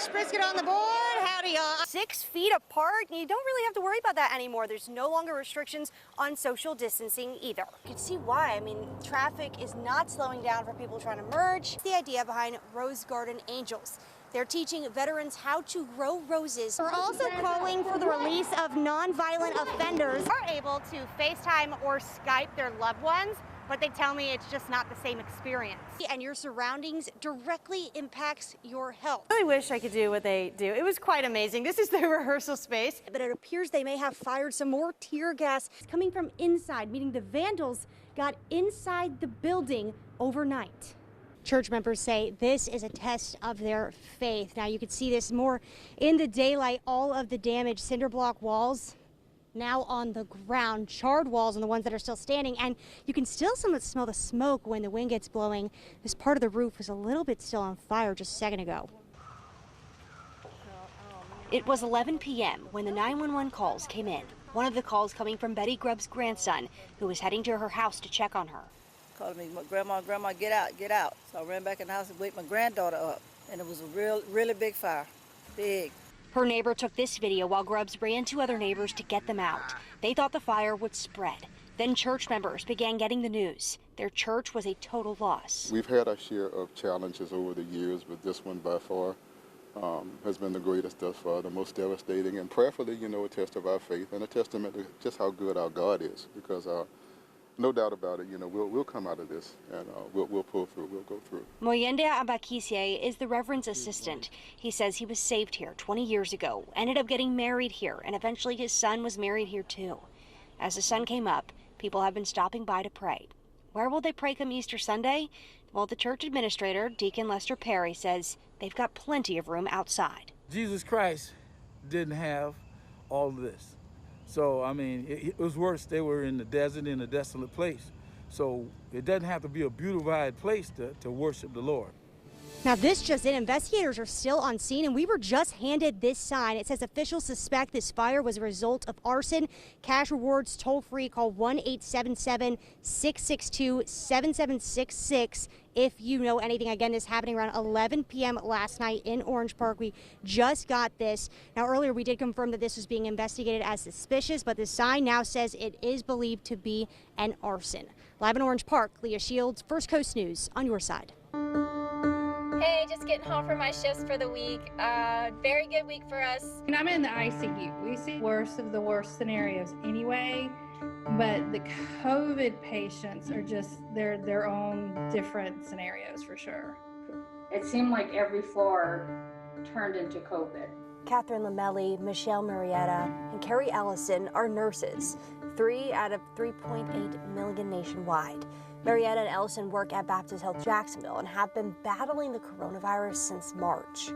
brisket on the board. Howdy, y'all. 6 feet apart, and you don't really have to worry about that anymore. There's no longer restrictions on social distancing either. You can see why. I mean, traffic is not slowing down for people trying to merge. It's the idea behind Rose Garden Angels. They're teaching veterans how to grow roses. We're also calling for the release of nonviolent offenders. Are able to FaceTime or Skype their loved ones, but they tell me it's just not the same experience. And your surroundings directly impacts your health. I really wish I could do what they do. It was quite amazing. This is the rehearsal space. But it appears they may have fired some more tear gas coming from inside, meaning the vandals got inside the building overnight. Church members say this is a test of their faith. Now you can see this more in the daylight, all of the damaged cinder block walls now on the ground, charred walls on the ones that are still standing, and you can still somewhat smell the smoke when the wind gets blowing. This part of the roof was a little bit still on fire just a second ago. It was 11 p.m. when the 911 calls came in. One of the calls coming from Betty Grubb's grandson, who was heading to her house to check on her. Called me, Grandma, get out, get out. So I ran back in the house and waked my granddaughter up, and it was a really big fire, big. Her neighbor took this video while Grubbs ran to other neighbors to get them out. They thought the fire would spread. Then church members began getting the news. Their church was a total loss. We've had our share of challenges over the years, but this one by far has been the greatest thus far, the most devastating, and prayerfully, a test of our faith and a testament to just how good our God is, because no doubt about it, we'll come out of this and we'll pull through, we'll go through. Moyende Abakisye is the Reverend's assistant. He says he was saved here 20 years ago, ended up getting married here, and eventually his son was married here too. As the sun came up, people have been stopping by to pray. Where will they pray come Easter Sunday? Well, the church administrator, Deacon Lester Perry, says they've got plenty of room outside. Jesus Christ didn't have all of this. So, I mean, it was worse. They were in the desert, in a desolate place. So it doesn't have to be a beautified place to worship the Lord. Now this just in, investigators are still on scene, and we were just handed this sign. It says officials suspect this fire was a result of arson. Cash rewards toll free. Call 1-877-662-7766 if you know anything. Again, this happening around 11 p.m. last night in Orange Park. We just got this. Now earlier we did confirm that this was being investigated as suspicious, but the sign now says it is believed to be an arson. Live in Orange Park, Leah Shields, First Coast News, on your side. Hey, just getting home from my shifts for the week. Very good week for us. And I'm in the ICU. We see worst of the worst scenarios anyway, but the COVID patients are just their own different scenarios for sure. It seemed like every floor turned into COVID. Catherine Lamelli, Michelle Marietta, and Carrie Ellison are nurses, 3 out of 3.8 million nationwide. Marietta and Ellison work at Baptist Health Jacksonville and have been battling the coronavirus since March.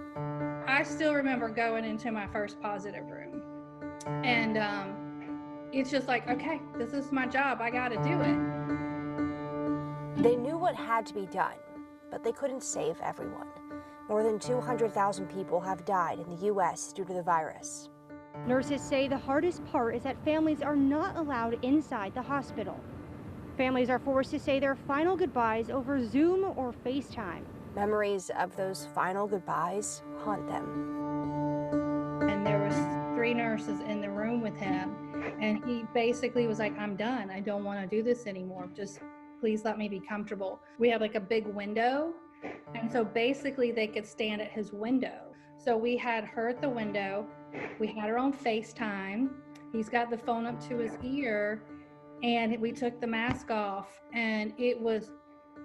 I still remember going into my first positive room, and it's just like, okay, this is my job. I got to do it. They knew what had to be done, but they couldn't save everyone. More than 200,000 people have died in the U.S. due to the virus. Nurses say the hardest part is that families are not allowed inside the hospital. Families are forced to say their final goodbyes over Zoom or FaceTime. Memories of those final goodbyes haunt them. And there was 3 nurses in the room with him, and he basically was like, I'm done. I don't want to do this anymore. Just please let me be comfortable. We have like a big window, and so basically they could stand at his window. So we had her at the window. We had her on FaceTime. He's got the phone up to his ear, and we took the mask off, and it was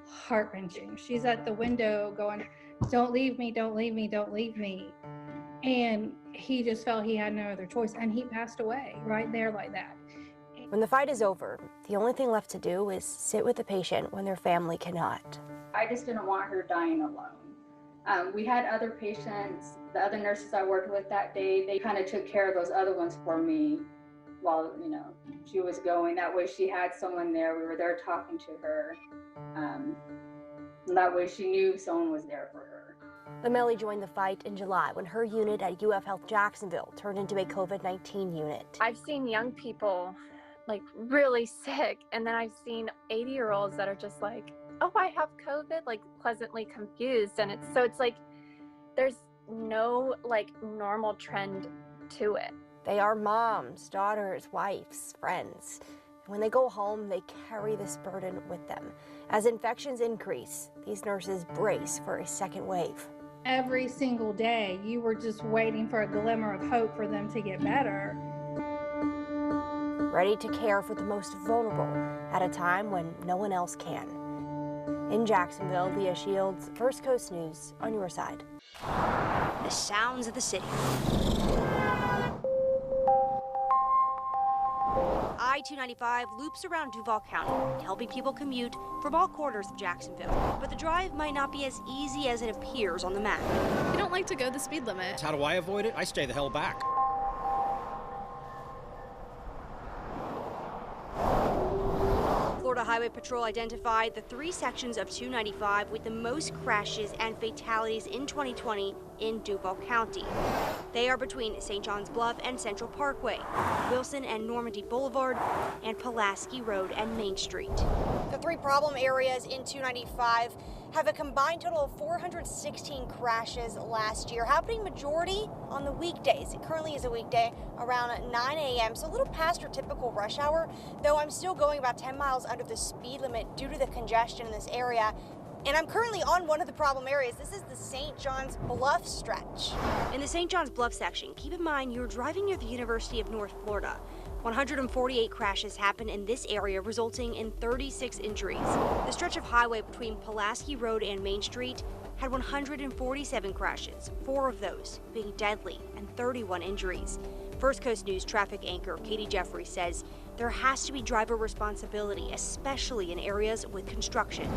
heart-wrenching. She's at the window going, don't leave me, don't leave me, don't leave me. And he just felt he had no other choice, and he passed away right there like that. When the fight is over, the only thing left to do is sit with the patient when their family cannot. I just didn't want her dying alone. We had other patients, the other nurses I worked with that day, they kind of took care of those other ones for me while, she was going. That way she had someone there. We were there talking to her. And that way she knew someone was there for her. Lamelli joined the fight in July when her unit at UF Health Jacksonville turned into a COVID-19 unit. I've seen young people like really sick, and then I've seen 80-year-olds that are just like, oh, I have COVID, like pleasantly confused. And it's like there's no like normal trend to it. They are moms, daughters, wives, friends. And when they go home, they carry this burden with them. As infections increase, these nurses brace for a second wave. Every single day, you were just waiting for a glimmer of hope for them to get better. Ready to care for the most vulnerable at a time when no one else can. In Jacksonville, Leah Shields, First Coast News on your side. The sounds of the city. I-295 loops around Duval County, helping people commute from all corners of Jacksonville. But the drive might not be as easy as it appears on the map. I don't like to go the speed limit. How do I avoid it? I stay the hell back. Florida Highway Patrol identified the 3 sections of 295 with the most crashes and fatalities in 2020 in Duval County. They are between St. John's Bluff and Central Parkway, Wilson and Normandy Boulevard, and Pulaski Road and Main Street. The 3 problem areas in 295 have a combined total of 416 crashes last year, happening majority on the weekdays. It currently is a weekday around 9 a.m., so a little past your typical rush hour, though I'm still going about 10 miles under the speed limit due to the congestion in this area. And I'm currently on one of the problem areas. This is the St. John's Bluff stretch. In the St. John's Bluff section, keep in mind you're driving near the University of North Florida. 148 crashes happened in this area, resulting in 36 injuries. The stretch of highway between Pulaski Road and Main Street had 147 crashes, 4 of those being deadly and 31 injuries. First Coast News traffic anchor Katie Jeffrey says there has to be driver responsibility, especially in areas with construction.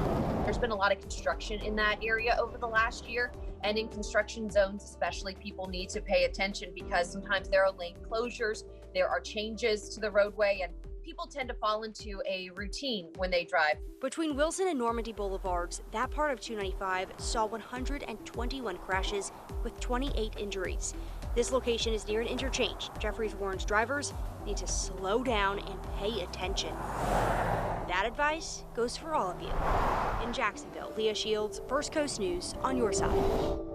There's been a lot of construction in that area over the last year, and in construction zones especially, people need to pay attention because sometimes there are lane closures, there are changes to the roadway, and people tend to fall into a routine when they drive. Between Wilson and Normandy Boulevards, that part of 295 saw 121 crashes with 28 injuries. This location is near an interchange. Jeffries warns drivers need to slow down and pay attention. That advice goes for all of you. In Jacksonville, Leah Shields, First Coast News on your side.